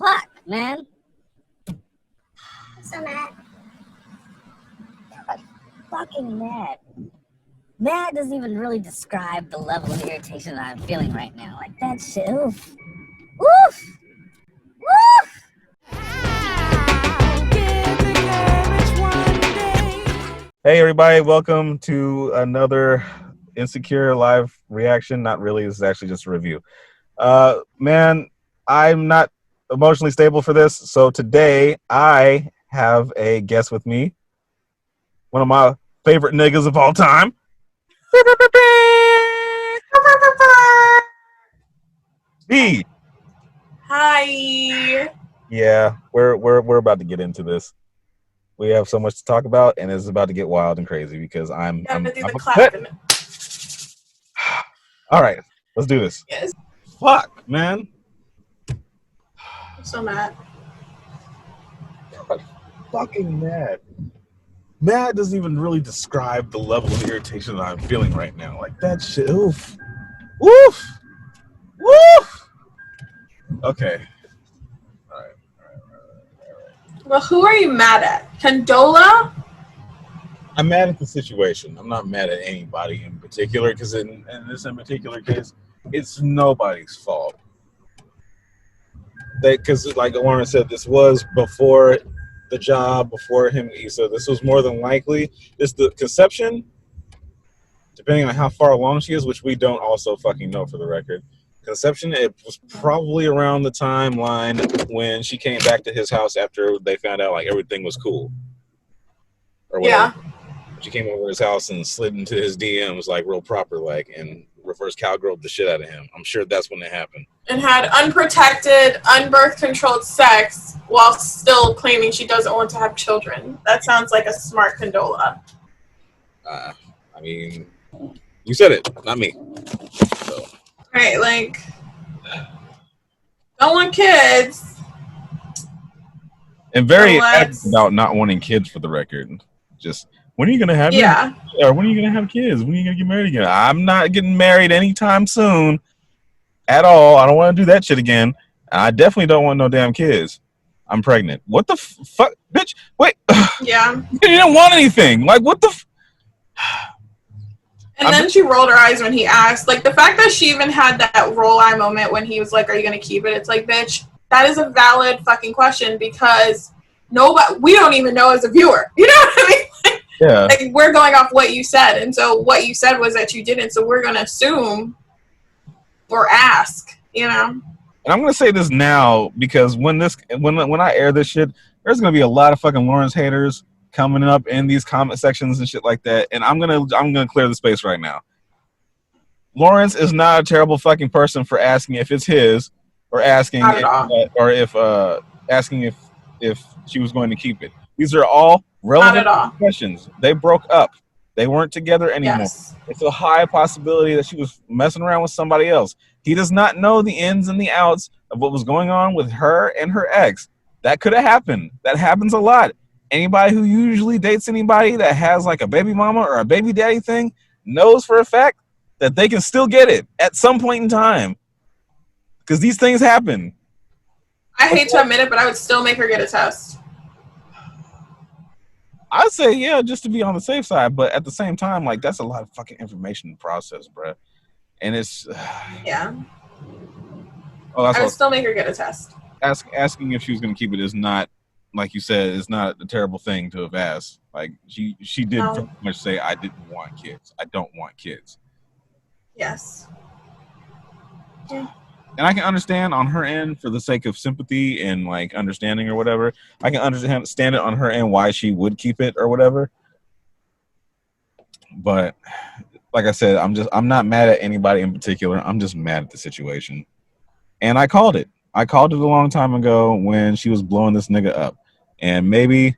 Fuck, man. I'm so mad. God, fucking mad. Mad doesn't even really describe the level of irritation that I'm feeling right now. Like that shit. Oof. Oof. Woof. Hey everybody, welcome to another Insecure live reaction. Not really, this is actually just a review. Man, I'm not emotionally stable for this, so today I have a guest with me. One of my favorite niggas of all time. B. Hi. Yeah, we're about to get into this. We have so much to talk about, and it's about to get wild and crazy because I'm Gotta do the upset. clapping. All right, let's do this. Yes. Fuck, man. I'm so mad. Fucking mad. Mad doesn't even really describe the level of irritation that I'm feeling right now. Like that shit. Oof. Woof. Woof. Okay. All right. Well, who are you mad at? Condola? I'm mad at the situation. I'm not mad at anybody in particular because in this particular case, it's nobody's fault. Because like Lauren said, this was before the job, before him, Issa. This was more than likely. This the conception, depending on how far along she is, which we don't also fucking know for the record. Conception, it was probably around the timeline when she came back to his house after they found out like everything was cool. Or whatever. Yeah. She came over to his house and slid into his DMs like real proper like and reverse cowgirled the shit out of him. I'm sure that's when it happened. And had unprotected, unbirth controlled sex while still claiming she doesn't want to have children. That sounds like a smart Condola. I mean, you said it, not me. So. Right, like, don't want kids. And very adamant about not wanting kids for the record. Just, when are you going to have Yeah. Or when are you going to have kids? When are you going to get married again? I'm not getting married anytime soon at all. I don't want to do that shit again. I definitely don't want no damn kids. I'm pregnant. What the fuck? Bitch, wait. Yeah. You didn't want anything. Like, what the And then she rolled her eyes when he asked. Like, the fact that she even had that roll eye moment when he was like, are you going to keep it? It's like, bitch, that is a valid fucking question because we don't even know as a viewer. You know what I mean? Yeah. Like, we're going off what you said. And so what you said was that you didn't. So we're going to assume or ask, you know? And I'm going to say this now because when I air this shit, there's going to be a lot of fucking Lawrence haters coming up in these comment sections and shit like that, and I'm gonna clear the space right now. Lawrence is not a terrible fucking person for asking if it's his, or asking asking if she was going to keep it. These are all relevant questions. They broke up. They weren't together anymore. Yes. It's a high possibility that she was messing around with somebody else. He does not know the ins and the outs of what was going on with her and her ex. That could have happened. That happens a lot. Anybody who usually dates anybody that has like a baby mama or a baby daddy thing knows for a fact that they can still get it at some point in time. Because these things happen. I hate to admit it, but I would still make her get a test. I'd say, yeah, just to be on the safe side. But at the same time, like, that's a lot of fucking information to process, bruh. And it's... Yeah. Oh, that's I would still make her get a test. Asking if she was going to keep it is not, like you said, it's not a terrible thing to have asked. Like, she did pretty much say, I didn't want kids. I don't want kids. Yes. Yeah. And I can understand on her end for the sake of sympathy and, like, understanding or whatever. I can understand it on her end why she would keep it or whatever. But, like I said, I'm not mad at anybody in particular. I'm just mad at the situation. And I called it. I called it a long time ago when she was blowing this nigga up. And maybe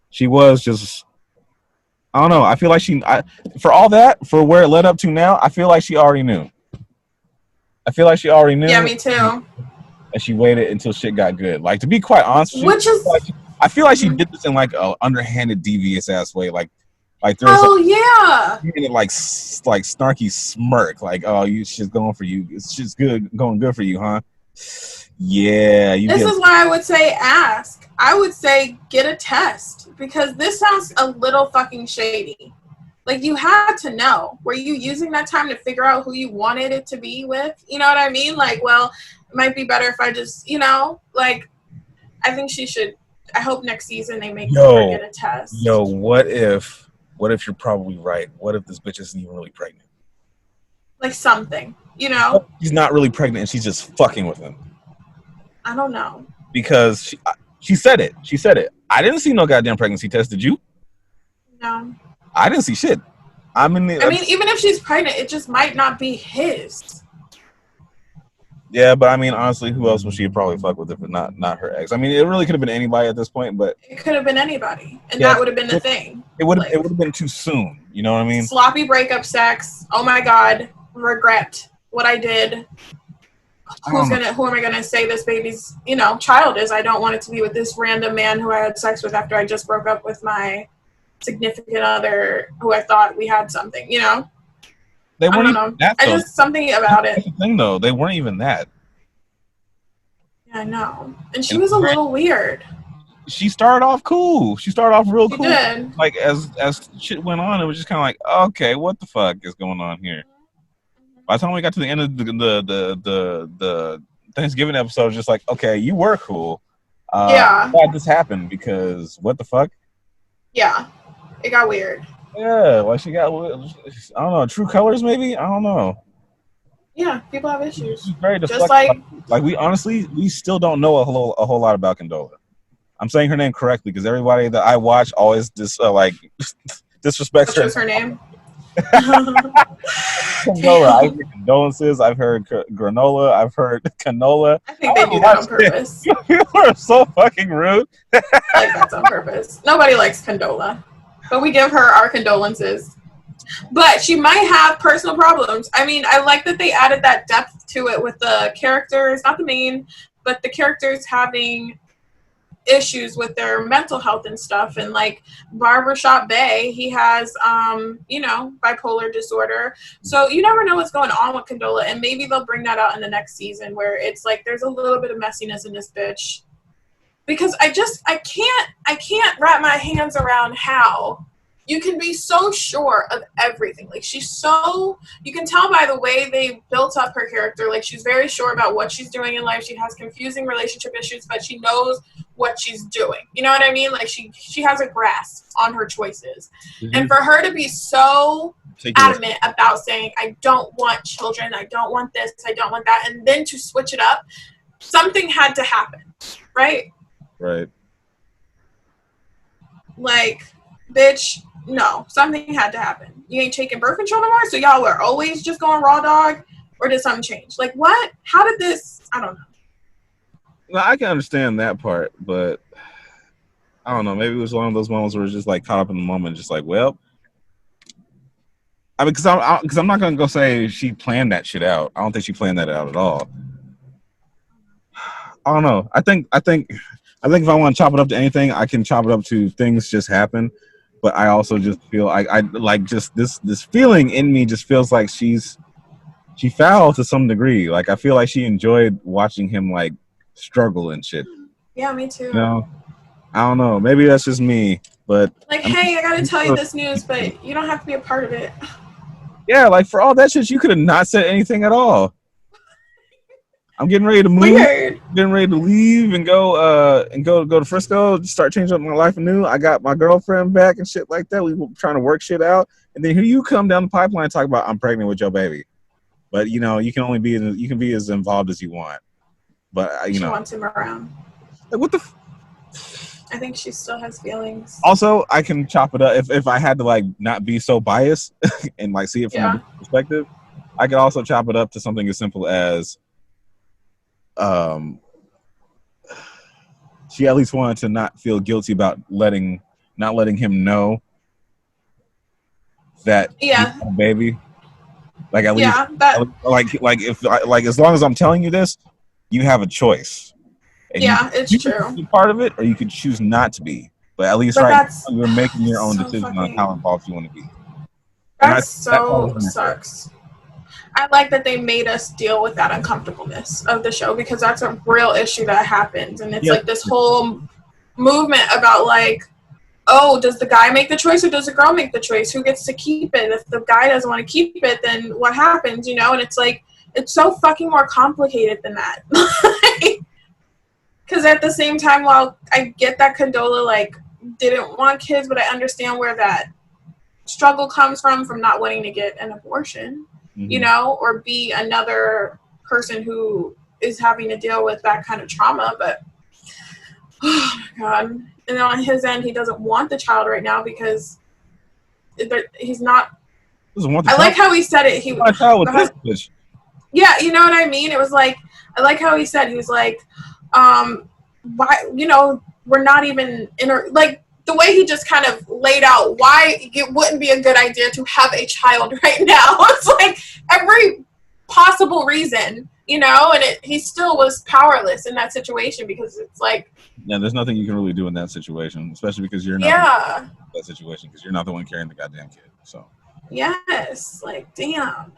she was just, I don't know. I feel like for all that, for where it led up to now, I feel like she already knew. Yeah, me too. And she waited until shit got good. Like, to be quite honest with you, I feel like she did this in like a underhanded, devious ass way. Like there's like snarky smirk. Like, oh, she's going for you. It's just going good for you, huh? Yeah, you This get. is why I would say ask. I would say get a test because this sounds a little fucking shady. Like you had to know. Were you using that time to figure out who you wanted it to be with? You know what I mean? Like, well, it might be better if I just, like I think she should. I hope next season they make her get a test. Yo, what if you're probably right? What if this bitch isn't even really pregnant? Like something, She's not really pregnant and she's just fucking with him. I don't know. Because she said it. She said it. I didn't see no goddamn pregnancy test. Did you? No. I didn't see shit. I mean, even if she's pregnant, it just might not be his. Yeah, but I mean, honestly, who else would she probably fuck with if not her ex? I mean, it really could have been anybody at this point, but it could have been anybody, and that would have been the thing. It would have been too soon. You know what I mean? Sloppy breakup sex. Oh my god, regret what I did. Who am I gonna say this baby's child is? I don't want it to be with this random man who I had sex with after I just broke up with my significant other who I thought we had something. They weren't I don't know. I just something about it. That's the thing though, they weren't even that. Yeah, I know. And she was a little weird. She started off cool. She started off real cool. Did. Like as shit went on, it was just kind of like, okay, what the fuck is going on here? By the time we got to the end of the Thanksgiving episode, it was just like, okay, you were cool. Yeah. Glad this happened because what the fuck? Yeah, it got weird. Yeah, like she got, I don't know, true colors maybe? I don't know. Yeah, people have issues. She's very just like we still don't know a whole lot about Condola. I'm saying her name correctly because everybody that I watch always disrespects her. What's her name? Condola. I've heard condolences. I've heard granola. I've heard canola. I think they do that on purpose. People are so fucking rude. Like that's on purpose. Nobody likes Condola. But we give her our condolences. But she might have personal problems. I mean, I like that they added that depth to it with the characters, not the main, but the characters having issues with their mental health and stuff. And like Barbershop Bay, he has, bipolar disorder. So you never know what's going on with Condola. And maybe they'll bring that out in the next season where it's like there's a little bit of messiness in this bitch. Because I can't wrap my hands around how you can be so sure of everything. Like you can tell by the way they built up her character. Like she's very sure about what she's doing in life. She has confusing relationship issues, but she knows what she's doing. You know what I mean? Like she has a grasp on her choices. Mm-hmm. And for her to be so adamant about saying, I don't want children, I don't want this, I don't want that, and then to switch it up, something had to happen, right? Right. Like, bitch, no, something had to happen. You ain't taking birth control no more, so y'all were always just going raw dog, or did something change? Like, what? How did this? I don't know. Well, I can understand that part, but I don't know. Maybe it was one of those moments where it's just like caught up in the moment, just like, well, I mean, because I'm not gonna go say she planned that shit out. I don't think she planned that out at all. I don't know. I think if I want to chop it up to anything, I can chop it up to things just happen. But I also just feel I like just this feeling in me just feels like she fouled to some degree. Like I feel like she enjoyed watching him like struggle and shit. Yeah, me too. You know? I don't know. Maybe that's just me. But like, hey, I gotta tell you this news, but you don't have to be a part of it. Yeah, like for all that shit, you could have not said anything at all. I'm getting ready to move. Weird. Getting ready to leave and go to Frisco, start changing up my life anew. I got my girlfriend back and shit like that. We were trying to work shit out, and then here you come down the pipeline and talk about I'm pregnant with your baby. But you know, you can be as involved as you want. But she wants him around. Like, what the? I think she still has feelings. Also, I can chop it up if I had to like not be so biased and like see it from a different perspective. I could also chop it up to something as simple as. She at least wanted to not feel guilty about not letting him know that he's a baby. Like at least, like if as long as I'm telling you this, you have a choice. And it's true. You can be part of it, or you could choose not to be. But at least you're making your own decision on how involved you want to be. That sucks. I like that they made us deal with that uncomfortableness of the show, because that's a real issue that happens. And it's like this whole movement about like, oh, does the guy make the choice or does the girl make the choice? Who gets to keep it? If the guy doesn't want to keep it, then what happens, you know? And it's like, it's so fucking more complicated than that. Because at the same time, while I get that Condola, like, didn't want kids, but I understand where that struggle comes from not wanting to get an abortion, you know, or be another person who is having to deal with that kind of trauma. But, oh my God. And on his end, he doesn't want the child right now because he's not. I like how he said it. He want a child with this bitch. Yeah, you know what I mean? It was like, I like how he said, he was like, why, you know, we're not even like the way he just kind of laid out why it wouldn't be a good idea to have a child right now. It's like every possible reason, you know, and he still was powerless in that situation because it's like. Yeah, there's nothing you can really do in that situation, especially because you're not in that situation because you're not the one carrying the goddamn kid. So. Yes, like damn.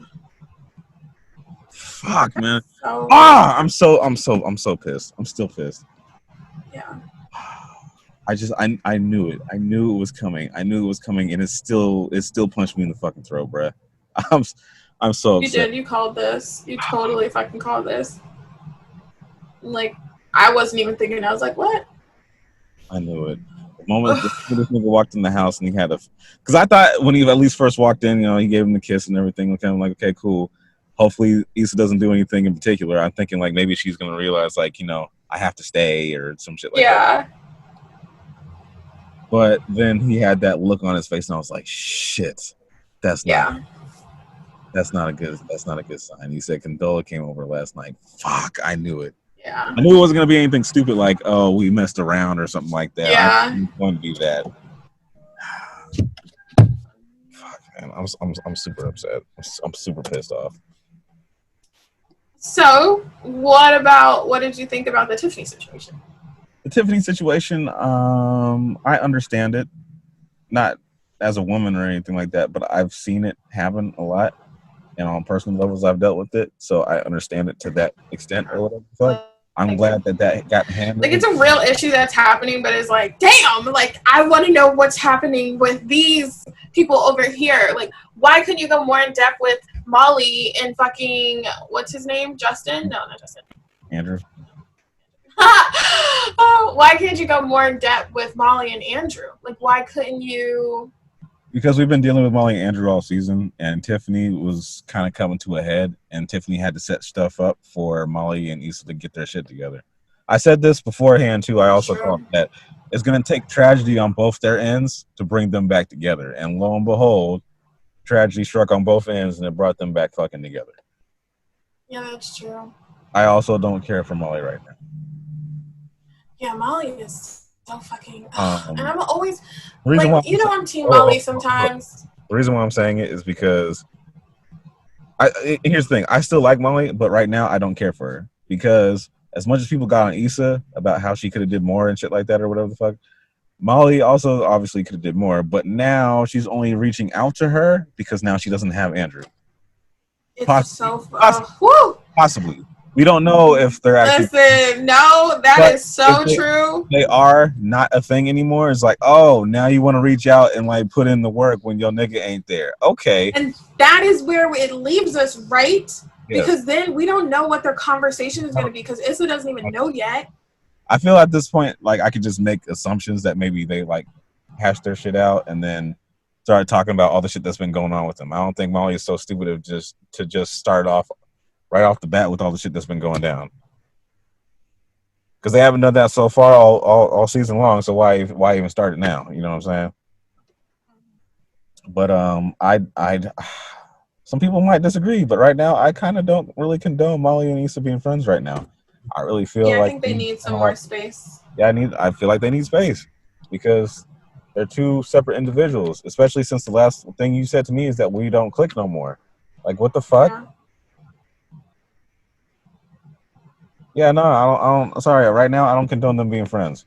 Fuck, man. I'm so pissed. I'm still pissed. Yeah. I knew it. I knew it was coming. And it still punched me in the fucking throat, bruh. I'm so upset. You did. You called this. You totally fucking called this. Like, I wasn't even thinking. I was like, what? I knew it. The moment this nigga walked in the house and he had because I thought when he at least first walked in, you know, he gave him the kiss and everything. I'm like, okay, cool. Hopefully Issa doesn't do anything in particular. I'm thinking like maybe she's gonna realize like, you know, I have to stay or some shit like that. But then he had that look on his face and I was like, shit, that's not a good sign. He said Condola came over last night. Fuck, I knew it. Yeah. I knew it wasn't gonna be anything stupid like, oh, we messed around or something like that. Yeah. I didn't want to do that. Fuck, man, I'm super upset. I'm super pissed off. So, what did you think about the Tiffany situation? The Tiffany situation, I understand it. Not as a woman or anything like that, but I've seen it happen a lot. And on personal levels, I've dealt with it. So I understand it to that extent or whatever the fuck. I'm glad that got handled. Like, it's a real issue that's happening, but it's like, damn, like, I want to know what's happening with these people over here. Like, why couldn't you go more in depth with Molly and fucking, what's his name? Justin? No, not Justin. Andrew. Why can't you go more in depth with Molly and Andrew? Like, why couldn't you? Because we've been dealing with Molly and Andrew all season, and Tiffany was kind of coming to a head, and Tiffany had to set stuff up for Molly and Issa to get their shit together. I said this beforehand, too. I also thought that it's going to take tragedy on both their ends to bring them back together. And lo and behold, tragedy struck on both ends, and it brought them back fucking together. Yeah, that's true. I also don't care for Molly right now. Yeah, Molly is so fucking... and I'm always... I'm Team Molly sometimes. The reason why I'm saying it is because... here's the thing. I still like Molly, but right now I don't care for her. Because as much as people got on Issa about how she could have did more and shit like that or whatever the fuck, Molly also obviously could have did more. But now she's only reaching out to her because now she doesn't have Andrew. It's Possibly. We don't know if they're actually... Listen, no, that is so true. They are not a thing anymore. It's like, oh, now you want to reach out and like put in the work when your nigga ain't there. Okay. And that is where it leaves us, right? Yes. Because then we don't know what their conversation is going to be because Issa doesn't even know yet. I feel at this point, like I could just make assumptions that maybe they like hash their shit out and then start talking about all the shit that's been going on with them. I don't think Molly is so stupid to just start off right off the bat with all the shit that's been going down. Because they haven't done that so far all season long, so why even start it now? You know what I'm saying? But I some people might disagree, but right now I kind of don't really condone Molly and Issa being friends right now. I really feel like I think they need some more space. Yeah, I feel like they need space because they're two separate individuals, especially since the last thing you said to me is that we don't click no more. Like, what the fuck? Yeah, no, I don't. Sorry, right now I don't condone them being friends.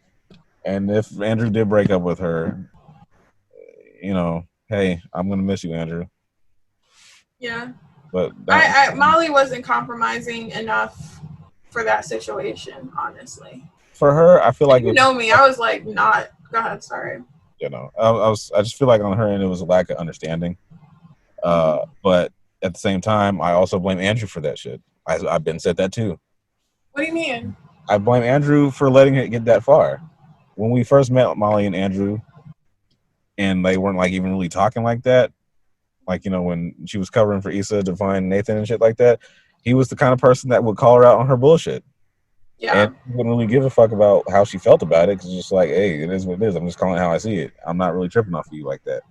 And if Andrew did break up with her, you know, hey, I'm gonna miss you, Andrew. Yeah. But Molly wasn't compromising enough for that situation, honestly. For her, I feel like you know me. I was like, not. Go ahead. Sorry. You know, I just feel like on her end it was a lack of understanding. But at the same time, I also blame Andrew for that shit. I've been said that too. What do you mean? I blame Andrew for letting it get that far. When we first met Molly and Andrew, and they weren't like even really talking like that, like, you know, when she was covering for Issa to find Nathan and shit like that, he was the kind of person that would call her out on her bullshit. Yeah. And he wouldn't really give a fuck about how she felt about it, because it's just like, hey, it is what it is. I'm just calling it how I see it. I'm not really tripping off of you like that.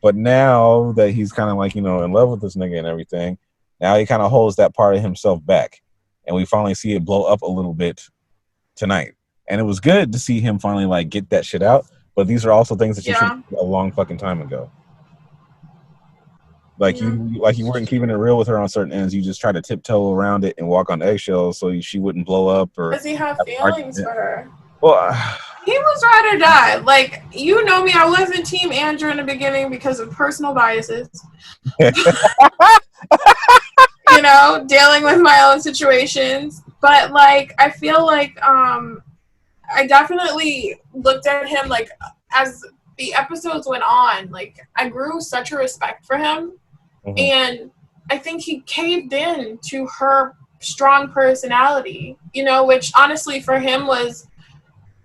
But now that he's kind of like, you know, in love with this nigga and everything, now he kind of holds that part of himself back. And we finally see it blow up a little bit tonight. And it was good to see him finally like get that shit out. But these are also things that you should a long fucking time ago. Like you weren't keeping it real with her on certain ends. You just try to tiptoe around it and walk on eggshells so she wouldn't blow up. Or does he have feelings for her? Well, he was ride or die. Like, you know me, I wasn't Team Andrew in the beginning because of personal biases. You know, dealing with my own situations. But like, I feel like I definitely looked at him like as the episodes went on. Like, I grew such a respect for him. Mm-hmm. And I think he caved in to her strong personality, you know, which honestly for him was,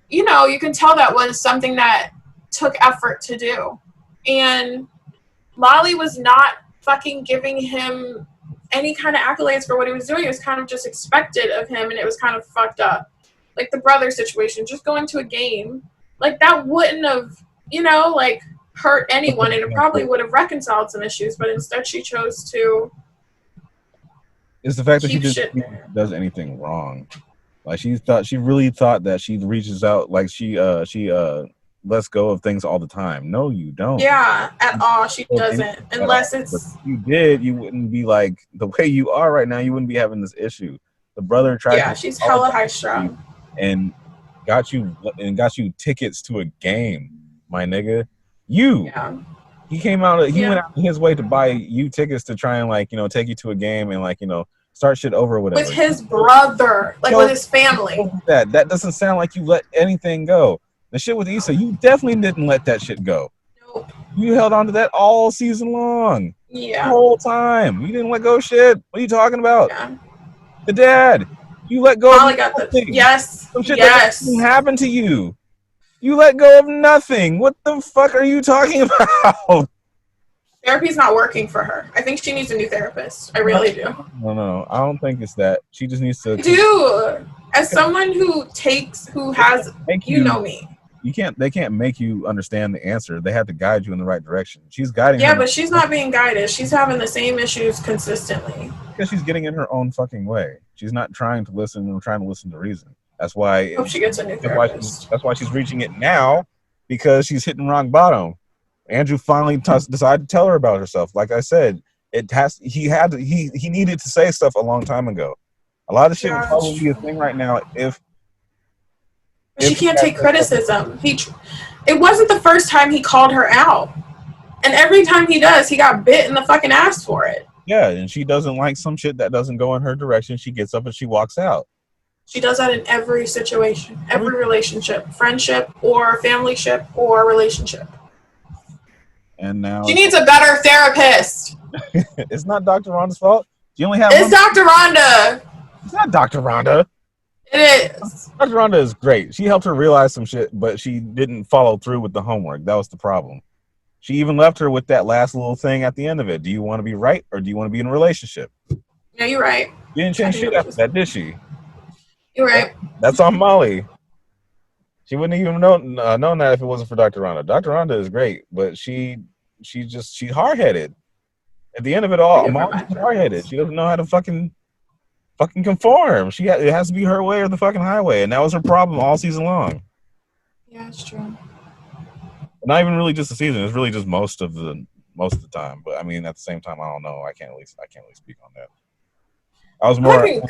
you know, you can tell that was something that took effort to do. And Molly was not fucking giving him any kind of accolades for what he was doing. It was kind of just expected of him, and it was kind of fucked up. Like the brother situation, just going to a game, like that wouldn't have, you know, like hurt anyone, and it probably would have reconciled some issues, but instead she chose to. It's the fact that she just does anything wrong. Like she really thought that she reaches out, like she lets go of things all the time. No, you don't. Yeah, at all. She doesn't. Unless it's. But if you did, you wouldn't be like the way you are right now. You wouldn't be having this issue. The brother tried. Yeah, she's hella high strung. And got you tickets to a game, my nigga. He came out. He went out his way to buy you tickets to try and like, you know, take you to a game and like, you know, start shit over or whatever. With his brother, like with his family. That doesn't sound like you let anything go. The shit with Issa, you definitely didn't let that shit go. Nope. You held on to that all season long. Yeah. The whole time. You didn't let go of shit. What are you talking about? Yeah. The dad. You let go of nothing. Yes. Some shit that didn't happen to you. You let go of nothing. What the fuck are you talking about? Therapy's not working for her. I think she needs a new therapist. I really do. No. I don't think it's that. She just needs to. I do. As someone who has, you know me. They can't make you understand the answer. They have to guide you in the right direction. She's guiding. Yeah, but she's not being guided. She's having the same issues consistently. Because she's getting in her own fucking way. She's not trying to listen or trying to listen to reason. That's why. Hope she gets a new therapist. That's why she's reaching it now, because she's hitting rock bottom. Andrew finally decided to tell her about herself. Like I said, he needed to say stuff a long time ago. A lot of shit would probably be a thing right now if she can't take criticism. It wasn't the first time he called her out. And every time he does, he got bit in the fucking ass for it. Yeah, and she doesn't like some shit that doesn't go in her direction. She gets up and she walks out. She does that in every situation, every relationship, friendship or family ship or relationship. And now she needs a better therapist. It's not Dr. Rhonda's fault. She only has. It's Dr. Rhonda. It's not Dr. Rhonda. It is. Dr. Rhonda is great. She helped her realize some shit, but she didn't follow through with the homework. That was the problem. She even left her with that last little thing at the end of it. Do you want to be right or do you want to be in a relationship? Yeah, you're right. You didn't change shit after that, did she? You're right. That's on Molly. She wouldn't even known that if it wasn't for Dr. Rhonda. Dr. Rhonda is great, but she's hard-headed. At the end of it all, Molly's hard-headed. She doesn't know how to fucking conform. It has to be her way or the fucking highway, and that was her problem all season long. Yeah, it's true. Not even really just the season. It's really just most of the time. But I mean, at the same time, I don't know. I can't really speak on that. I was more in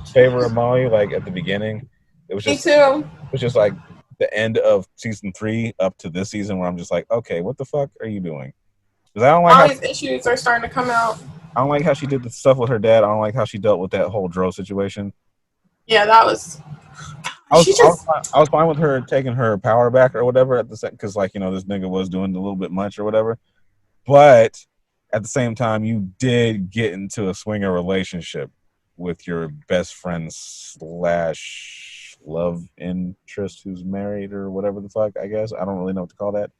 favor of Molly, like at the beginning. It was just, me too. It was just like the end of season 3 up to this season where I'm just like, okay, what the fuck are you doing? Because I don't like Molly's issues are starting to come out. I don't like how she did the stuff with her dad. I don't like how she dealt with that whole Dro situation. Yeah, that was. I was fine with her taking her power back or whatever at the second, because like this nigga was doing a little bit much or whatever. But at the same time, you did get into a swinger relationship with your best friend / love interest who's married or whatever the fuck. I guess I don't really know what to call that.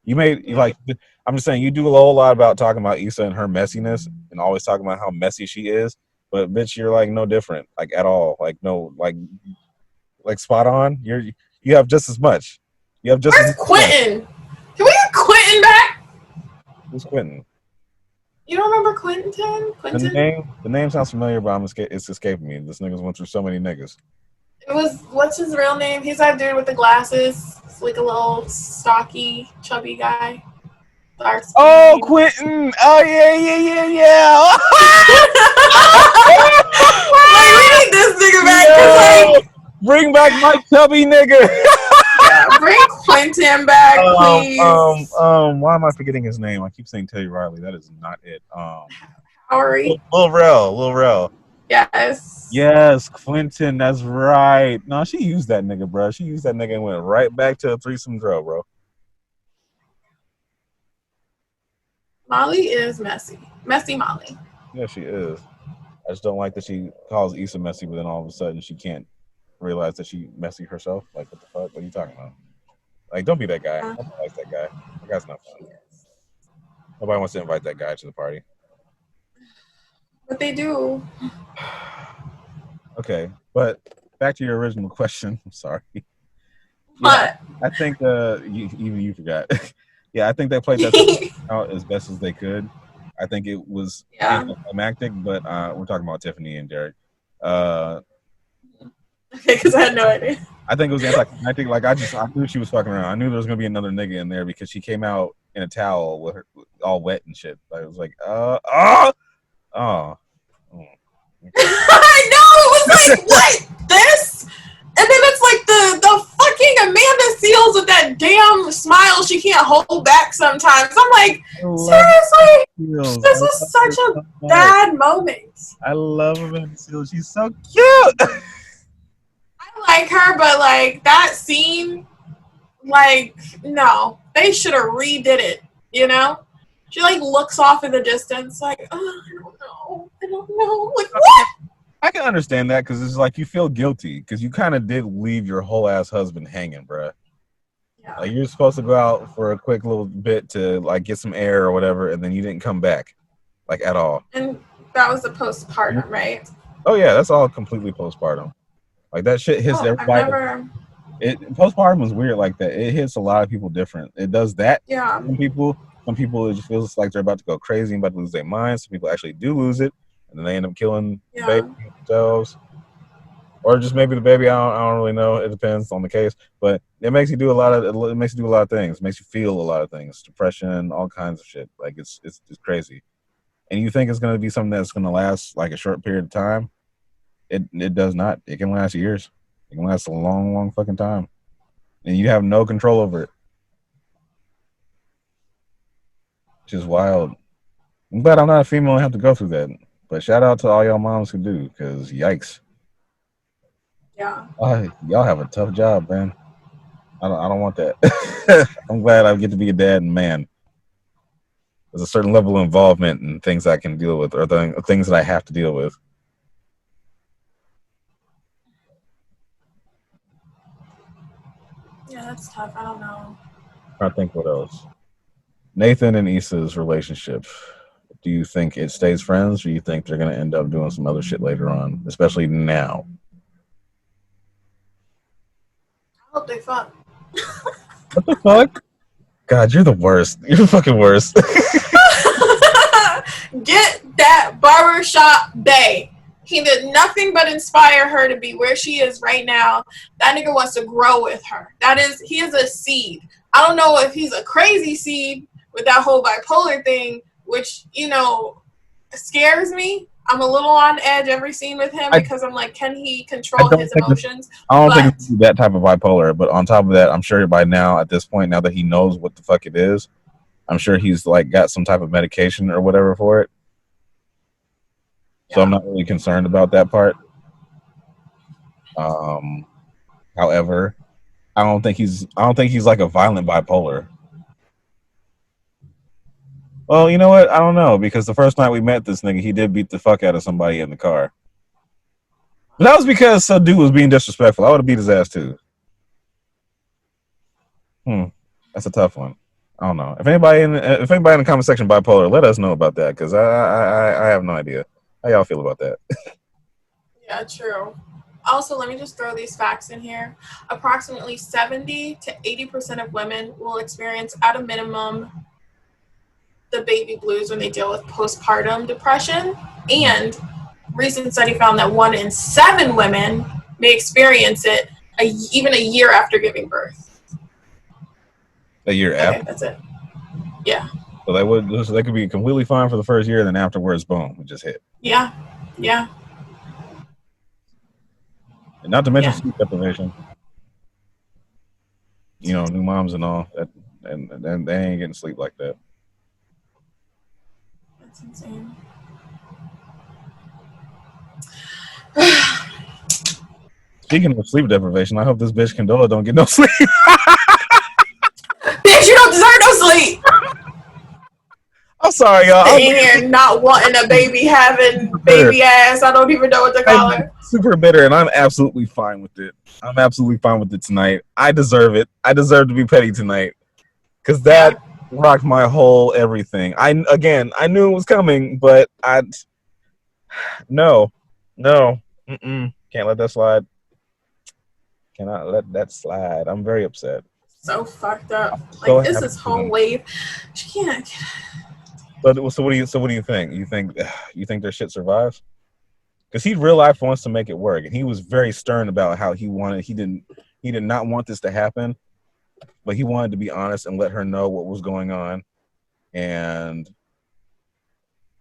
I'm just saying you do a whole lot about talking about Issa and her messiness and always talking about how messy she is, but bitch, you're like no different, like at all, like no, like spot on. You have just as much. You have just. Where's Quentin? Can we get Quentin back? Who's Quentin? You don't remember Quentin? The name sounds familiar, but it's escaping me. This nigga's went through so many niggas. It was, what's his real name? He's that dude with the glasses. It's like a little stocky, chubby guy. Oh, Quentin! Oh yeah. Like, we need this nigga back. Like, bring back my chubby nigga. Yeah, bring Quentin back, please. Why am I forgetting his name? I keep saying Teddy Riley. That is not it. Sorry. Lil Rel. Yes, Quentin. That's right. No, she used that nigga, bro. She used that nigga and went right back to a threesome drill, bro. Molly is messy. Messy Molly. Yeah, she is. I just don't like that she calls Issa messy, but then all of a sudden she can't realize that she messy herself. Like, what the fuck? What are you talking about? Like, don't be that guy. Nobody likes that guy. That guy's not fun. Nobody wants to invite that guy to the party. But they do. Okay, but back to your original question. I'm sorry. What? I think even you forgot. Yeah, I think they played that out as best as they could. I think it was anticlimactic, but we're talking about Tiffany and Derek. Okay, because I had no idea. I think it was anticlimactic. Like I knew she was fucking around. I knew there was gonna be another nigga in there because she came out in a towel with her all wet and shit. Like, it was like, okay. I know, it was like, what? This? And then it's like the fucking Amanda Seals with that damn smile she can't hold back sometimes. I'm like, seriously? This was such a bad moment. I love Amanda Seals. She's so cute. I like her, but like that scene, like, no. They should have redid it, you know? She like looks off in the distance, like, oh, I don't know. Like, what? I can understand that because it's like you feel guilty because you kind of did leave your whole ass husband hanging, bruh. Yeah. Like you're supposed to go out for a quick little bit to like get some air or whatever, and then you didn't come back, like at all. And that was the postpartum, right? Oh yeah, that's all completely postpartum. Like that shit hits everybody. Postpartum was weird like that. It hits a lot of people different. It does that. Yeah. Some people it just feels like they're about to go crazy and about to lose their minds. Some people actually do lose it. And then they end up killing the baby themselves. Or just maybe the baby, I don't really know. It depends on the case. But it makes you do a lot of things. It makes you feel a lot of things. Depression, all kinds of shit. Like it's crazy. And you think it's gonna be something that's gonna last like a short period of time. It does not. It can last years. It can last a long, long fucking time. And you have no control over it. Which is wild. I'm glad I'm not a female and have to go through that. But shout out to all y'all moms who do, because yikes. Yeah. Y'all have a tough job, man. I don't want that. I'm glad I get to be a dad and man. There's a certain level of involvement in things I can deal with or things that I have to deal with. Yeah, that's tough. I don't know. I think what else. Nathan and Issa's relationship. Do you think it stays friends, or do you think they're going to end up doing some other shit later on, especially now? I hope they fuck. What the fuck? God, you're the worst. You're the fucking worst. Get that barbershop bae. He did nothing but inspire her to be where she is right now. That nigga wants to grow with her. He is a seed. I don't know if he's a crazy seed with that whole bipolar thing, which, scares me. I'm a little on edge every scene with him because I'm like, can he control his emotions? I don't think it's that type of bipolar, but on top of that, I'm sure by now, at this point, now that he knows what the fuck it is, I'm sure he's like got some type of medication or whatever for it. So I'm not really concerned about that part. However, I don't think he's like a violent bipolar. Well, you know what? I don't know, because the first night we met this nigga, he did beat the fuck out of somebody in the car. But that was because some dude was being disrespectful. I would have beat his ass too. That's a tough one. I don't know. If anybody in the comment section bipolar, let us know about that, because I have no idea. How y'all feel about that? Yeah, true. Also, let me just throw these facts in here. Approximately 70 to 80% of women will experience, at a minimum, the baby blues when they deal with postpartum depression. And a recent study found that 1 in 7 women may experience it even a year after giving birth. A year Okay, after? that's it. Yeah. So they could be completely fine for the first year, and then afterwards, boom, it just hit. Yeah. And not to mention sleep deprivation. You know, new moms and all that, and they ain't getting sleep like that. That's insane. Speaking of sleep deprivation, I hope this bitch Condola don't get no sleep. Bitch, you don't deserve no sleep. I'm sorry, y'all. Sitting here not wanting a baby, having baby ass. I don't even know what to call her. Super bitter, and I'm absolutely fine with it. I'm absolutely fine with it tonight. I deserve it. I deserve to be petty tonight, because that rocked my whole everything. I knew it was coming, but no, can't let that slide. Cannot let that slide. I'm very upset. So fucked up. So Like, this whole wave. She can't. So what do you think? You think their shit survives? Because he real life wants to make it work, and he was very stern about how he did not want this to happen, but he wanted to be honest and let her know what was going on. And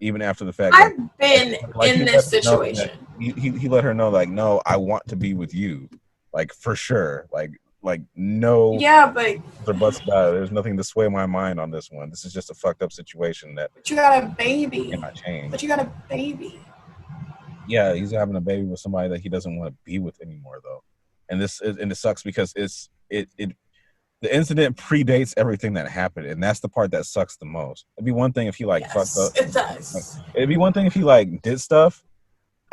even after the fact, I've been in this situation. He let her know, like, no, I want to be with you, like, for sure, like no. Yeah, but buts about it. There's nothing to sway my mind on this one. This is just a fucked up situation that. But you got a baby. Cannot change. But you got a baby. Yeah, he's having a baby with somebody that he doesn't want to be with anymore, though, and it sucks because the incident predates everything that happened, and that's the part that sucks the most. It'd be one thing if he fucked up. It does. It'd be one thing if he did stuff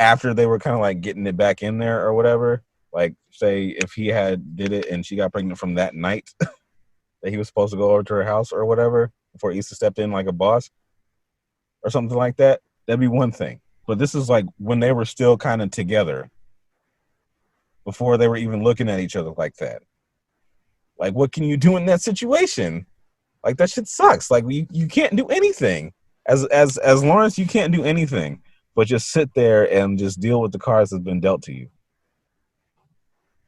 after they were kind of getting it back in there or whatever. Like, say if he did it and she got pregnant from that night that he was supposed to go over to her house or whatever before Issa stepped in like a boss or something like that. That'd be one thing. But this is when they were still kind of together before they were even looking at each other like that. Like, what can you do in that situation? Like, that shit sucks. Like, you can't do anything. As Lawrence, you can't do anything but just sit there and just deal with the cards that's been dealt to you.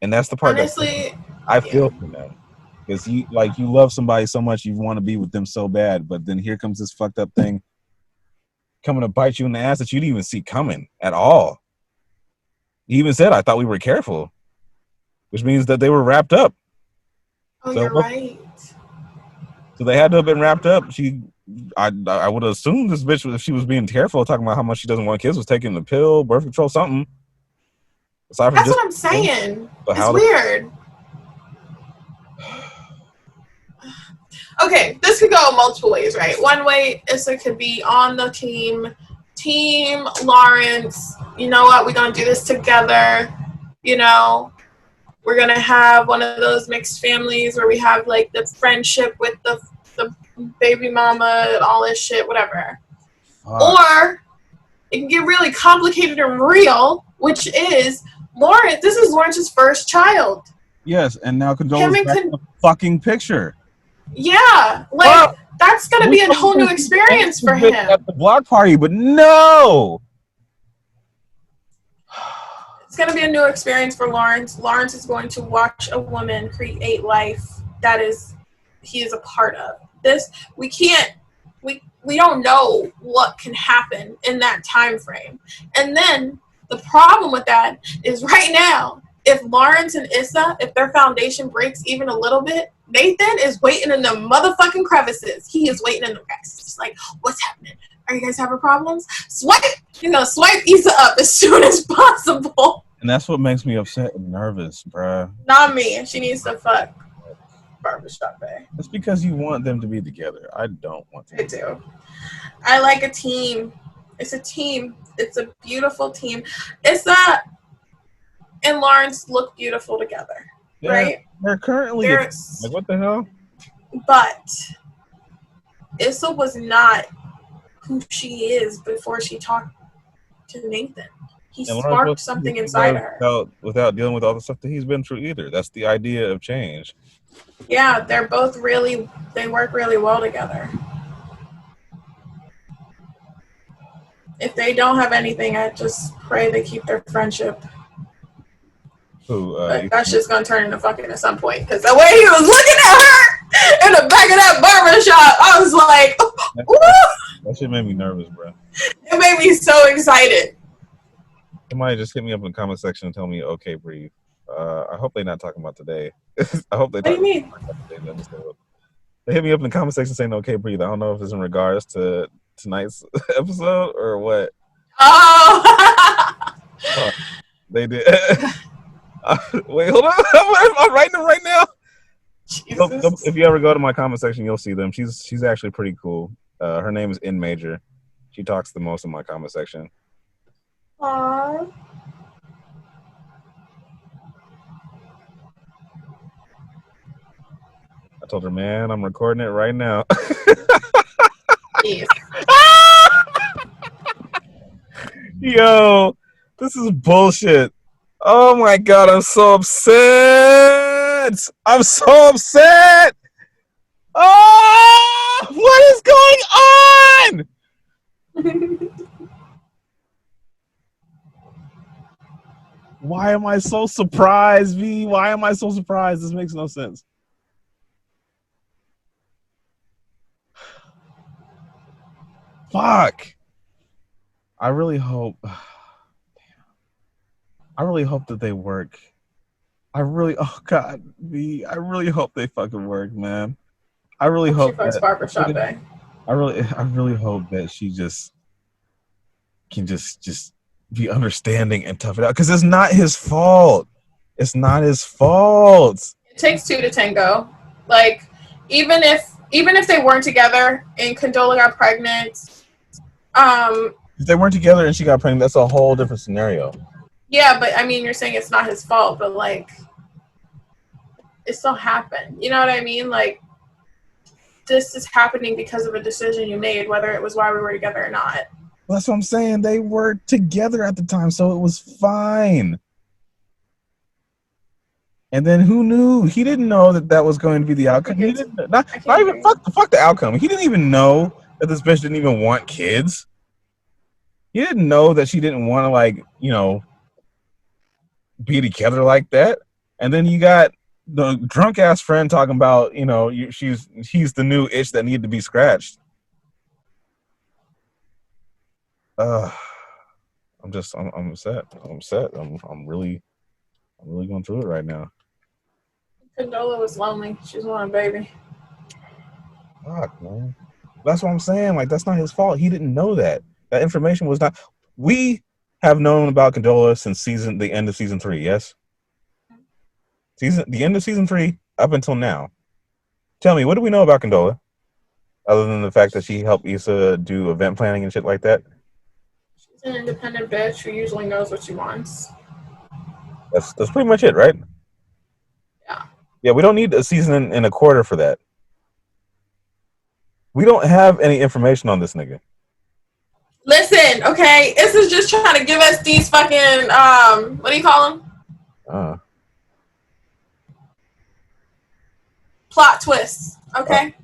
And that's the part honestly, I feel for them. Because you love somebody so much, you want to be with them so bad, but then here comes this fucked up thing coming to bite you in the ass that you didn't even see coming at all. He even said, I thought we were careful, which means that they were wrapped up. Oh, so, you're right. So they had to have been wrapped up. I would assume this bitch, if she was being careful, talking about how much she doesn't want kids, was taking the pill, birth control, something. That's what I'm saying. It's weird. Okay, this could go multiple ways, right? One way, Issa could be on the team Lawrence. You know what? We're going to do this together. You know, we're going to have one of those mixed families where we have the friendship with the baby mama and all this shit, whatever. Or it can get really complicated and real, which is Lawrence. This is Lawrence's first child. Yes, and now Condola's back in the fucking picture. Yeah, that's gonna be a whole new experience for him. At the block party, but no. It's gonna be a new experience for Lawrence. Lawrence is going to watch a woman create life that he is a part of. We don't know what can happen in that time frame. And then the problem with that is right now, if Lawrence and Issa, if their foundation breaks even a little bit, Nathan is waiting in the motherfucking crevices. He is waiting in the crevices. Just like, what's happening? Are you guys having problems? Swipe! He's gonna swipe Issa up as soon as possible. And that's what makes me upset and nervous, bruh. Not me. She needs to fuck Barbershop Bay. It's because you want them to be together. I don't want them. I do. I like a team. It's a team. It's a beautiful team. Issa and Lawrence look beautiful together, Yeah, right? they're currently like, what the hell? But Issa was not who she is before she talked to Nathan. He And Lawrence sparked was- something inside of her. without dealing with all the stuff that he's been through either. That's the idea of change. Yeah, they work really well together. If they don't have anything, I just pray they keep their friendship. But that's just gonna turn into fucking at some point. Because the way he was looking at her in the back of that barbershop, I was like, ooh! That shit made me nervous, bro. It made me so excited. Somebody just hit me up in the comment section and tell me, okay, breathe. I hope they're not talking about today. I hope they. What do you mean? They hit me up in the comment section saying, okay, breathe. I don't know if it's in regards to tonight's episode or what. Oh! They did. Wait, hold on. I'm writing them right now. Jesus. If you ever go to my comment section, you'll see them. She's actually pretty cool. Her name is In Major. She talks the most in my comment section. Aww. I told her, man, I'm recording it right now. Yes. Yo, this is bullshit. Oh my god, I'm so upset. I'm so upset. Oh, what is going on? Why am I so surprised, V? Why am I so surprised? This makes no sense. Fuck. I really hope that they work. Oh god, V, I really hope they fucking work, man. I really hope She fucks Barbershop Bay. I really hope that she just can just be understanding and tough it out, because it's not his fault. It's not his fault. It takes two to tango. Like, even if they weren't together and Condola got pregnant, If they weren't together and she got pregnant, that's a whole different scenario. yeah, but I mean, you're saying it's not his fault, but like, it still happened. You know what I mean? Like, this is happening because of a decision you made, whether it was why we were together or not. Well, that's what I'm saying. They were together at the time, so it was fine. And then who knew? He didn't know that was going to be the outcome. He didn't. Not even fuck the outcome. He didn't even know that this bitch didn't even want kids. He didn't know that she didn't want to, like, you know, be together like that. And then you got the drunk ass friend talking about, you know, he's the new itch that needed to be scratched. I'm upset. I'm really going through it right now. Condola was lonely. She was wanting a baby. Fuck, man. That's what I'm saying. Like, that's not his fault. He didn't know that. That information was not. We have known about Condola since the end of season 3. Yes. The end of season 3 up until now. Tell me, what do we know about Condola, other than the fact that she helped Issa do event planning and shit like that? She's an independent bitch who usually knows what she wants. That's pretty much it, right? Yeah. Yeah, we don't need a season and a quarter for that. We don't have any information on this nigga. Listen, okay, this is just trying to give us these fucking what do you call them? Plot twists, okay?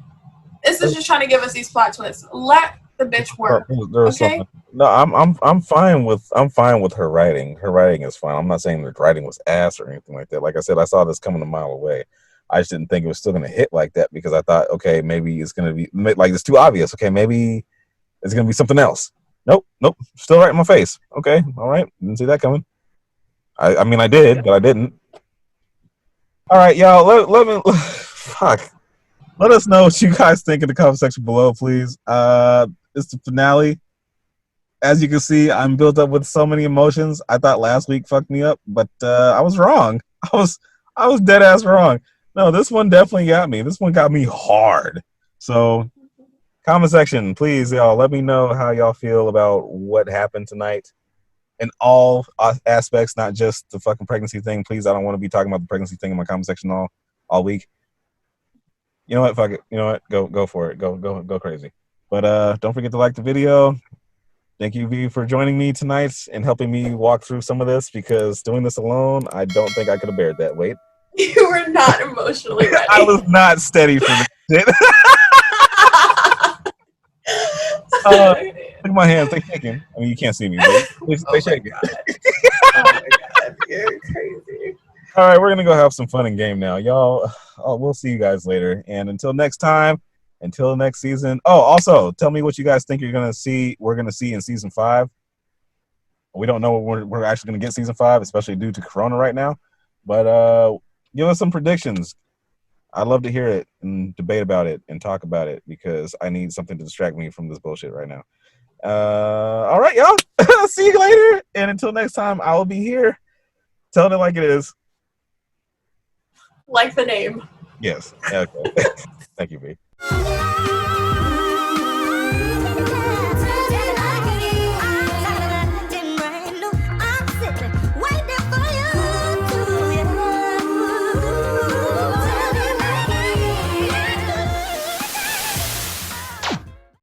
This is just trying to give us these plot twists. Let the bitch work. Okay? No, I'm fine with her writing. Her writing is fine. I'm not saying the writing was ass or anything like that. Like I said, I saw this coming a mile away. I just didn't think it was still gonna hit like that, because I thought, okay, maybe it's gonna be like, it's too obvious. Okay, maybe it's gonna be something else. Nope, still right in my face. Okay, all right, didn't see that coming. I mean, I did, but I didn't. All right, y'all. Let me. Fuck. Let us know what you guys think in the comment section below, please. It's the finale. As you can see, I'm built up with so many emotions. I thought last week fucked me up, but I was wrong. I was dead ass wrong. No, this one definitely got me. This one got me hard. So, comment section, please, y'all. Let me know how y'all feel about what happened tonight, in all aspects, not just the fucking pregnancy thing. Please, I don't want to be talking about the pregnancy thing in my comment section all week. You know what? Fuck it. You know what? Go for it. Go crazy. But don't forget to like the video. Thank you, V, for joining me tonight and helping me walk through some of this, because doing this alone, I don't think I could have bared that weight. You were not emotionally ready. I was not steady for this shit. Look at my hands. They're shaking. I mean, you can't see me, but they're shaking. Oh my god, you're crazy. All right, we're going to go have some fun and game now. Y'all, we'll see you guys later. And until next time, until next season. Oh, also, tell me what you guys think we're going to see in season 5. We don't know what we're actually going to get season 5, especially due to Corona right now. But give us some predictions. I'd love to hear it and debate about it and talk about it, because I need something to distract me from this bullshit right now. All right, y'all. See you later. And until next time, I will be here telling it like it is. Like the name. Yes. Okay. Thank you, B.